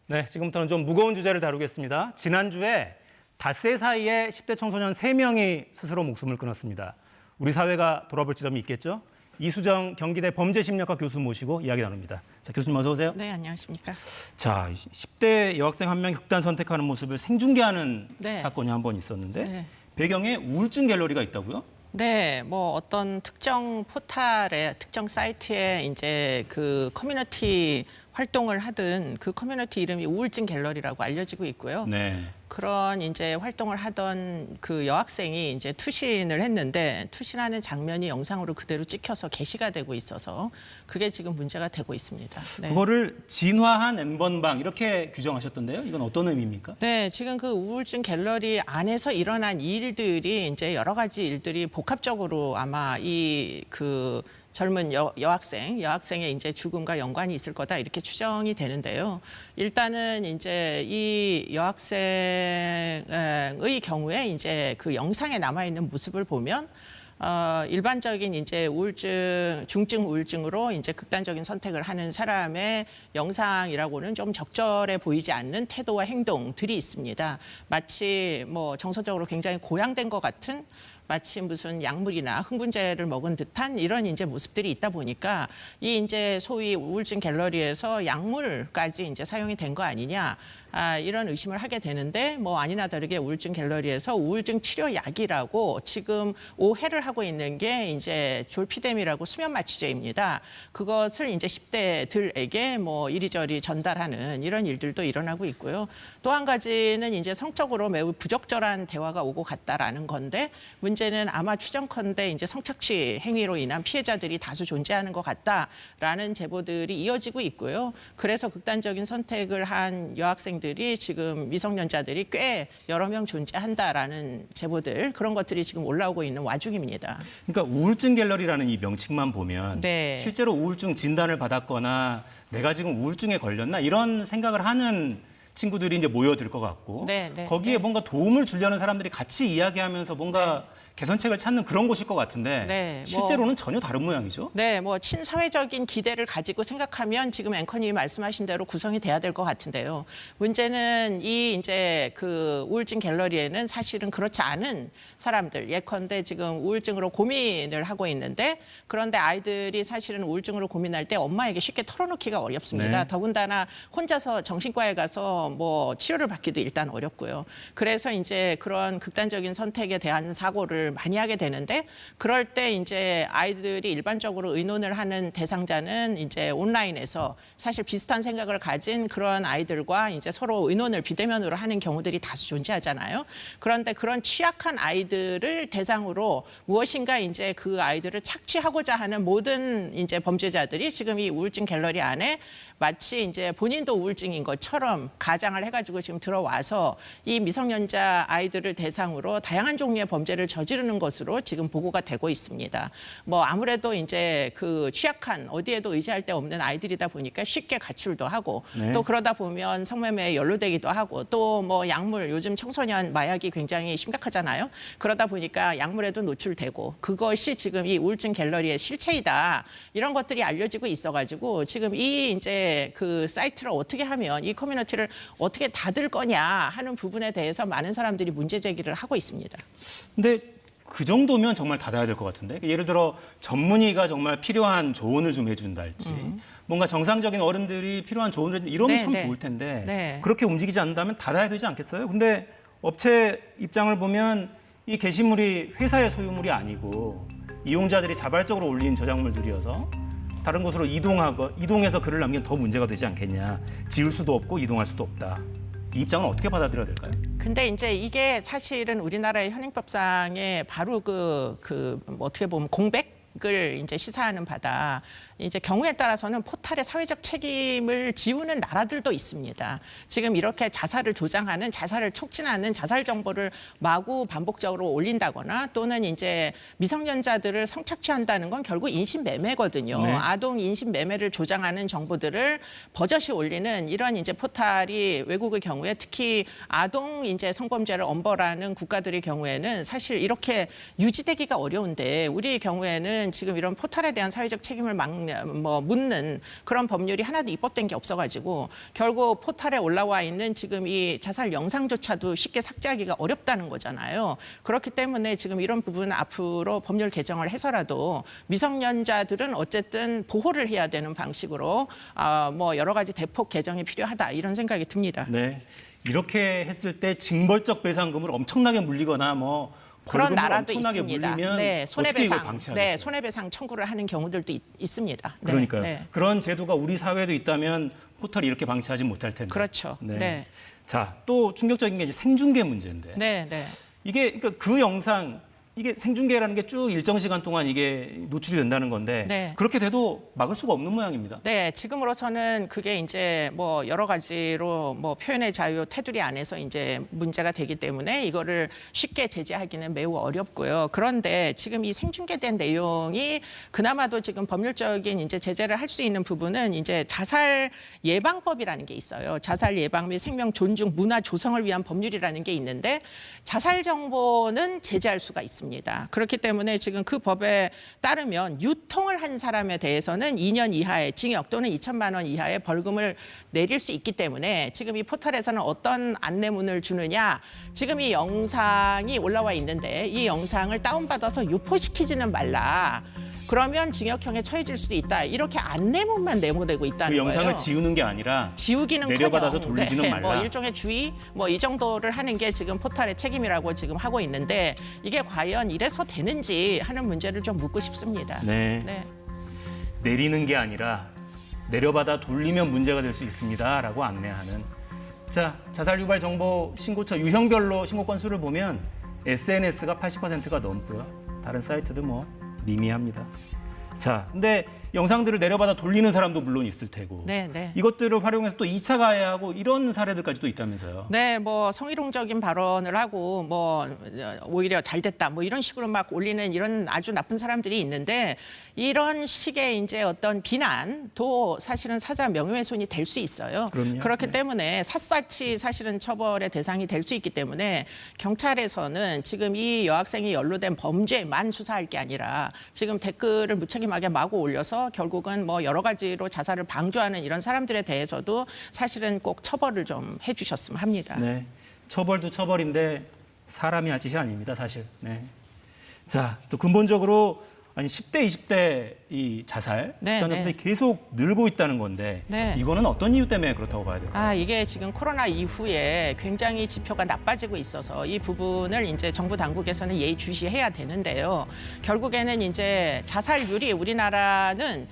네, 지금부터는 좀 무거운 주제를 다루겠습니다. 지난주에 닷새 사이에 10대 청소년 3명이 스스로 목숨을 끊었습니다. 우리 사회가 돌아볼 지점이 있겠죠? 이수정 경기대 범죄심리학과 교수 모시고 이야기 나눕니다. 자, 교수님 어서 오세요. 네, 안녕하십니까. 자, 10대 여학생 한 명이 극단 선택하는 모습을 생중계하는 네. 사건이 한 번 있었는데 네. 배경에 우울증 갤러리가 있다고요? 네, 뭐 어떤 특정 포탈에, 특정 사이트에 이제 그 커뮤니티 활동을 하던 그 커뮤니티 이름이 우울증 갤러리라고 알려지고 있고요. 네. 그런 이제 활동을 하던 그 여학생이 이제 투신을 했는데 투신하는 장면이 영상으로 그대로 찍혀서 게시가 되고 있어서 그게 지금 문제가 되고 있습니다. 네. 그거를 진화한 N번방 이렇게 규정하셨던데요. 이건 어떤 의미입니까? 네, 지금 그 우울증 갤러리 안에서 일어난 일들이 이제 여러 가지 일들이 복합적으로 아마 이 그 젊은 여학생의 이제 죽음과 연관이 있을 거다 이렇게 추정이 되는데요. 일단은 이제 이 여학생의 경우에 이제 그 영상에 남아 있는 모습을 보면 일반적인 이제 우울증, 중증 우울증으로 이제 극단적인 선택을 하는 사람의 영상이라고는 좀 적절해 보이지 않는 태도와 행동들이 있습니다. 마치 뭐 정서적으로 굉장히 고양된 것 같은 마치 무슨 약물이나 흥분제를 먹은 듯한 이런 이제 모습들이 있다 보니까 이 이제 소위 우울증 갤러리에서 약물까지 이제 사용이 된 거 아니냐. 이런 의심을 하게 되는데 뭐 아니나 다르게 우울증 갤러리에서 우울증 치료 약이라고 지금 오해를 하고 있는 게 이제 졸피뎀이라고 수면 마취제입니다. 그것을 이제 10대들에게 뭐 이리저리 전달하는 이런 일들도 일어나고 있고요. 또 한 가지는 이제 성적으로 매우 부적절한 대화가 오고 갔다라는 건데 문제는 아마 추정컨대 이제 성착취 행위로 인한 피해자들이 다수 존재하는 것 같다라는 제보들이 이어지고 있고요. 그래서 극단적인 선택을 한 여학생들이 지금 미성년자들이 꽤 여러 명 존재한다라는 제보들 그런 것들이 지금 올라오고 있는 와중입니다. 그러니까 우울증 갤러리라는 이 명칭만 보면 네. 실제로 우울증 진단을 받았거나 내가 지금 우울증에 걸렸나 이런 생각을 하는 친구들이 이제 모여들 것 같고 네, 네, 거기에 네. 뭔가 도움을 주려는 사람들이 같이 이야기하면서 뭔가 개선책을 찾는 그런 곳일 것 같은데 네, 실제로는 전혀 다른 모양이죠. 네, 뭐 친사회적인 기대를 가지고 생각하면 지금 앵커님이 말씀하신 대로 구성이 돼야 될 것 같은데요. 문제는 이 이제 그 우울증 갤러리에는 사실은 그렇지 않은 사람들, 예컨대 지금 우울증으로 고민을 하고 있는데 그런데 아이들이 사실은 우울증으로 고민할 때 엄마에게 쉽게 털어놓기가 어렵습니다. 네. 더군다나 혼자서 정신과에 가서 뭐 치료를 받기도 일단 어렵고요. 그래서 이제 그런 극단적인 선택에 대한 사고를 많이 하게 되는데 그럴 때 이제 아이들이 일반적으로 의논을 하는 대상자는 이제 온라인에서 사실 비슷한 생각을 가진 그런 아이들과 이제 서로 의논을 비대면으로 하는 경우들이 다수 존재하잖아요. 그런데 그런 취약한 아이들을 대상으로 무엇인가 이제 그 아이들을 착취하고자 하는 모든 이제 범죄자들이 지금 이 우울증 갤러리 안에 마치 이제 본인도 우울증인 것처럼 가장을 해가지고 지금 들어와서 이 미성년자 아이들을 대상으로 다양한 종류의 범죄를 저지르는 것으로 지금 보고가 되고 있습니다. 뭐 아무래도 이제 그 취약한 어디에도 의지할 데 없는 아이들이다 보니까 쉽게 가출도 하고 네. 또 그러다 보면 성매매에 연루되기도 하고 또 뭐 약물 요즘 청소년 마약이 굉장히 심각하잖아요. 그러다 보니까 약물에도 노출되고 그것이 지금 이 우울증 갤러리의 실체이다. 이런 것들이 알려지고 있어가지고 지금 이 이제 그 사이트를 어떻게 하면 이 커뮤니티를 어떻게 닫을 거냐 하는 부분에 대해서 많은 사람들이 문제 제기를 하고 있습니다. 근데 그 정도면 정말 닫아야 될 것 같은데 예를 들어 전문의가 정말 필요한 조언을 좀 해준다 할지 뭔가 정상적인 어른들이 필요한 조언을 해준다 이러면 네, 참 네. 좋을 텐데 네. 그렇게 움직이지 않는다면 닫아야 되지 않겠어요? 근데 업체 입장을 보면 이 게시물이 회사의 소유물이 아니고 이용자들이 자발적으로 올린 저작물들이어서 다른 곳으로 이동해서 글을 남기면 더 문제가 되지 않겠냐. 지울 수도 없고 이동할 수도 없다. 이 입장은 어떻게 받아들여야 될까요? 근데 이제 이게 사실은 우리나라의 현행법상에 바로 뭐 어떻게 보면 공백을 이제 시사하는 바다. 이제 경우에 따라서는 포탈의 사회적 책임을 지우는 나라들도 있습니다. 지금 이렇게 자살을 조장하는, 자살을 촉진하는 자살 정보를 마구 반복적으로 올린다거나 또는 이제 미성년자들을 성착취한다는 건 결국 인신매매거든요. 네. 아동 인신매매를 조장하는 정보들을 버젓이 올리는 이런 이제 포탈이 외국의 경우에 특히 아동 이제 성범죄를 엄벌하는 국가들의 경우에는 사실 이렇게 유지되기가 어려운데 우리 경우에는 현재는 지금 이런 포털에 대한 사회적 책임을 묻는 그런 법률이 하나도 입법된 게 없어가지고 결국 포털에 올라와 있는 지금 이 자살 영상조차도 쉽게 삭제하기가 어렵다는 거잖아요. 그렇기 때문에 지금 이런 부분은 앞으로 법률 개정을 해서라도 미성년자들은 어쨌든 보호를 해야 되는 방식으로 뭐 여러 가지 대폭 개정이 필요하다 이런 생각이 듭니다. 네. 이렇게 했을 때 징벌적 배상금을 엄청나게 물리거나 뭐 그런 벌금을 나라도 엄청나게 있습니다. 물리면 네, 어떻게 이걸 방치하겠어요? 네, 손해배상 청구를 하는 경우들도 있습니다. 네, 그러니까요. 네. 그런 제도가 우리 사회에도 있다면 포털이 이렇게 방치하지 못할 텐데. 그렇죠. 네. 네. 자, 또 충격적인 게 이제 생중계 문제인데. 네, 네. 이게 그러니까 그 영상 이게 생중계라는 게 쭉 일정 시간 동안 이게 노출이 된다는 건데 네. 그렇게 돼도 막을 수가 없는 모양입니다. 네, 지금으로서는 그게 이제 뭐 여러 가지로 뭐 표현의 자유 테두리 안에서 이제 문제가 되기 때문에 이거를 쉽게 제재하기는 매우 어렵고요. 그런데 지금 이 생중계된 내용이 그나마도 지금 법률적인 이제 제재를 할 수 있는 부분은 이제 자살 예방법이라는 게 있어요. 자살 예방 및 생명 존중 문화 조성을 위한 법률이라는 게 있는데 자살 정보는 제재할 수가 있습니다. 그렇기 때문에 지금 그 법에 따르면 유통을 한 사람에 대해서는 2년 이하의 징역 또는 2천만 원 이하의 벌금을 내릴 수 있기 때문에 지금 이 포털에서는 어떤 안내문을 주느냐. 지금 이 영상이 올라와 있는데 이 영상을 다운받아서 유포시키지는 말라. 그러면 징역형에 처해질 수도 있다. 이렇게 안내문만 내보내고 있다는 그 거예요. 영상을 지우는 게 아니라 지우기는 내려받아서 돌리지는 말라. 뭐 일종의 주의 뭐 이 정도를 하는 게 지금 포털의 책임이라고 지금 하고 있는데 이게 과연 이래서 되는지 하는 문제를 좀 묻고 싶습니다. 네. 네. 내리는 게 아니라 내려받아 돌리면 문제가 될 수 있습니다라고 안내하는. 자, 자살 유발 정보 신고처 유형별로 신고 건수를 보면 SNS가 80%가 넘고요. 다른 사이트도 뭐 미미합니다. 자, 근데 영상들을 내려받아 돌리는 사람도 물론 있을 테고 네, 네. 이것들을 활용해서 또 2차 가해하고 이런 사례들까지 또 있다면서요. 네, 뭐 성희롱적인 발언을 하고 뭐 오히려 잘 됐다 뭐 이런 식으로 막 올리는 이런 아주 나쁜 사람들이 있는데 이런 식의 이제 어떤 비난도 사실은 사자 명예훼손이 될 수 있어요. 그럼요. 그렇기 네. 때문에 샅샅이 사실은 처벌의 대상이 될 수 있기 때문에 경찰에서는 지금 이 여학생이 연루된 범죄만 수사할 게 아니라 지금 댓글을 무책임하게 마구 올려서 결국은 뭐 여러 가지로 자살을 방조하는 이런 사람들에 대해서도 사실은 꼭 처벌을 좀 해주셨으면 합니다. 네, 처벌도 처벌인데 사람이 할 짓이 아닙니다, 사실. 네. 자, 또 근본적으로 아니 10대, 20대 이 자살 네, 자녀들이 네. 계속 늘고 있다는 건데 네. 이거는 어떤 이유 때문에 그렇다고 봐야 될까요? 이게 지금 코로나 이후에 굉장히 지표가 나빠지고 있어서 이 부분을 이제 정부 당국에서는 예의주시해야 되는데요. 결국에는 이제 자살률이 우리나라는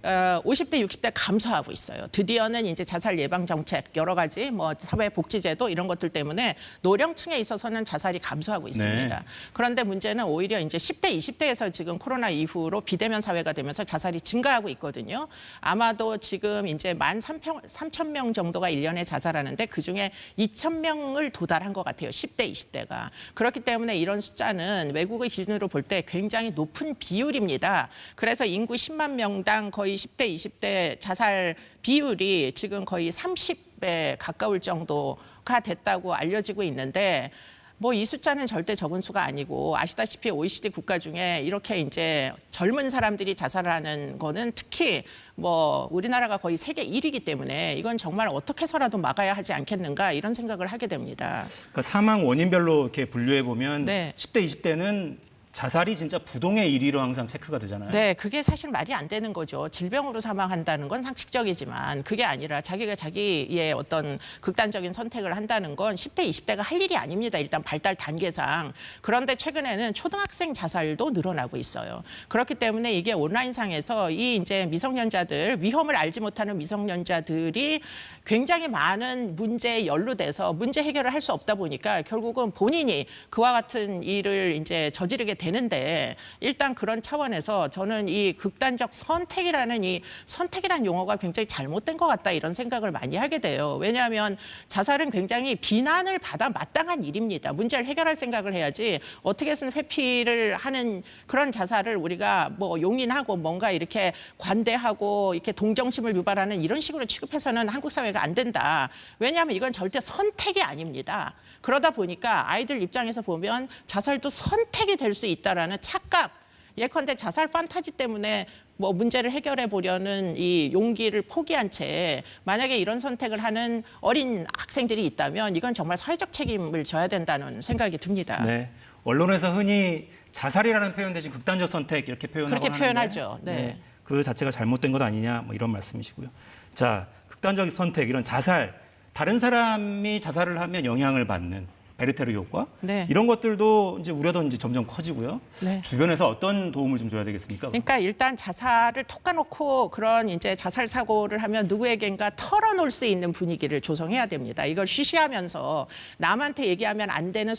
50대, 60대 감소하고 있어요. 드디어는 이제 자살 예방 정책 여러 가지 뭐 사회복지제도 이런 것들 때문에 노령층에 있어서는 자살이 감소하고 있습니다. 네. 그런데 문제는 오히려 이제 10대, 20대에서 지금 코로나 이후로 비대면 사회가 되면서 자살이 증가하고 있거든요. 아마도 지금 이제 13,000명 정도가 1년에 자살하는데 그중에 2,000명을 도달한 것 같아요. 10대, 20대가. 그렇기 때문에 이런 숫자는 외국의 기준으로 볼 때 굉장히 높은 비율입니다. 그래서 인구 10만 명당 거의 10대, 20대 자살 비율이 지금 거의 30배 가까울 정도가 됐다고 알려지고 있는데 뭐 이 숫자는 절대 적은 수가 아니고 아시다시피 OECD 국가 중에 이렇게 이제 젊은 사람들이 자살을 하는 거는 특히 뭐 우리나라가 거의 세계 1위이기 때문에 이건 정말 어떻게 해서라도 막아야 하지 않겠는가 이런 생각을 하게 됩니다. 그러니까 사망 원인별로 이렇게 분류해 보면 네. 10대, 20대는 자살이 진짜 부동의 1위로 항상 체크가 되잖아요. 네, 그게 사실 말이 안 되는 거죠. 질병으로 사망한다는 건 상식적이지만 그게 아니라 자기가 자기의 어떤 극단적인 선택을 한다는 건 10대, 20대가 할 일이 아닙니다. 일단 발달 단계상. 그런데 최근에는 초등학생 자살도 늘어나고 있어요. 그렇기 때문에 이게 온라인상에서 이 이제 미성년자들, 위험을 알지 못하는 미성년자들이 굉장히 많은 문제에 연루돼서 문제 해결을 할 수 없다 보니까 결국은 본인이 그와 같은 일을 이제 저지르게 되는데 일단 그런 차원에서 저는 이 극단적 선택이라는 이 선택이라는 용어가 굉장히 잘못된 것 같다 이런 생각을 많이 하게 돼요. 왜냐하면 자살은 굉장히 비난을 받아 마땅한 일입니다. 문제를 해결할 생각을 해야지 어떻게 해서는 회피를 하는 그런 자살을 우리가 뭐 용인하고 뭔가 이렇게 관대하고 이렇게 동정심을 유발하는 이런 식으로 취급해서는 한국 사회가 안 된다. 왜냐하면 이건 절대 선택이 아닙니다. 그러다 보니까 아이들 입장에서 보면 자살도 선택이 될 수 있다라는 착각 예컨대 자살 판타지 때문에 뭐 문제를 해결해 보려는 이 용기를 포기한 채 만약에 이런 선택을 하는 어린 학생들이 있다면 이건 정말 사회적 책임을 져야 된다는 생각이 듭니다. 네. 언론에서 흔히 자살이라는 표현 대신 극단적 선택 이렇게 표현하고 그렇게 하는데 표현하죠. 네. 그 자체가 잘못된 것 아니냐 뭐 이런 말씀이시고요. 자, 극단적 선택 이런 자살 다른 사람이 자살을 하면 영향을 받는 베르테르 효과 네. 이런 것들도 이제 우려도 이제 점점 커지고요. 네. 주변에서 어떤 도움을 좀 줘야 되겠습니까? 그러니까 일단 자살을 톡 까놓고 그런 이제 자살 사고를 하면 누구에겐가 털어놓을 수 있는 분위기를 조성해야 됩니다. 이걸 쉬쉬하면서 남한테 얘기하면 안 되는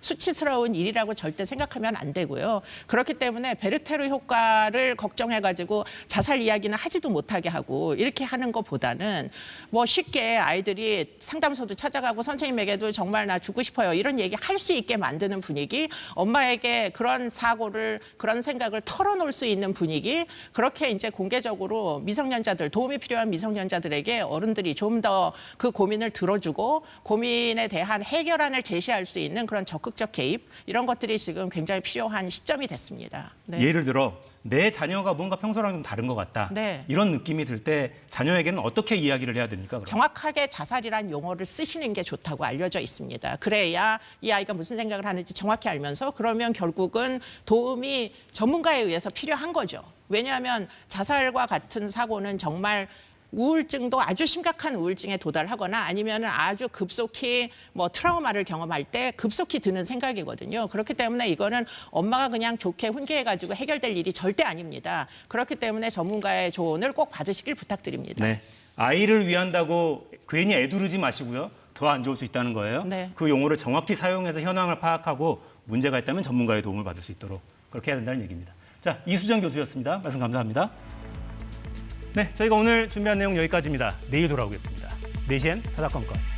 수치스러운 일이라고 절대 생각하면 안 되고요. 그렇기 때문에 베르테르 효과를 걱정해가지고 자살 이야기는 하지도 못하게 하고 이렇게 하는 것보다는 뭐 쉽게 아이들이 상담소도 찾아가고 선생님에게도 정말 나 죽고 싶어요. 이런 얘기 할 수 있게 만드는 분위기, 엄마에게 그런 사고를, 그런 생각을 털어놓을 수 있는 분위기, 그렇게 이제 공개적으로 미성년자들, 도움이 필요한 미성년자들에게 어른들이 좀 더 그 고민을 들어주고 고민에 대한 해결안을 제시할 수 있는 그런 적극적 개입, 이런 것들이 지금 굉장히 필요한 시점이 됐습니다. 네. 예를 들어 내 자녀가 뭔가 평소랑 좀 다른 것 같다. 네. 이런 느낌이 들 때 자녀에게는 어떻게 이야기를 해야 됩니까? 그럼? 정확하게 자살이란 용어를 쓰시는 게 좋다고 알려져 있습니다. 그래야 이 아이가 무슨 생각을 하는지 정확히 알면서 그러면 결국은 도움이 전문가에 의해서 필요한 거죠. 왜냐하면 자살과 같은 사고는 정말 우울증도 아주 심각한 우울증에 도달하거나 아니면 아주 급속히 뭐 트라우마를 경험할 때 급속히 드는 생각이거든요. 그렇기 때문에 이거는 엄마가 그냥 좋게 훈계해가지고 해결될 일이 절대 아닙니다. 그렇기 때문에 전문가의 조언을 꼭 받으시길 부탁드립니다. 네. 아이를 위한다고 괜히 애두르지 마시고요. 더 안 좋을 수 있다는 거예요. 네. 그 용어를 정확히 사용해서 현황을 파악하고 문제가 있다면 전문가의 도움을 받을 수 있도록 그렇게 해야 된다는 얘기입니다. 자, 이수정 교수였습니다. 말씀 감사합니다. 네, 저희가 오늘 준비한 내용 여기까지입니다. 내일 돌아오겠습니다. 4시엔 사사건건.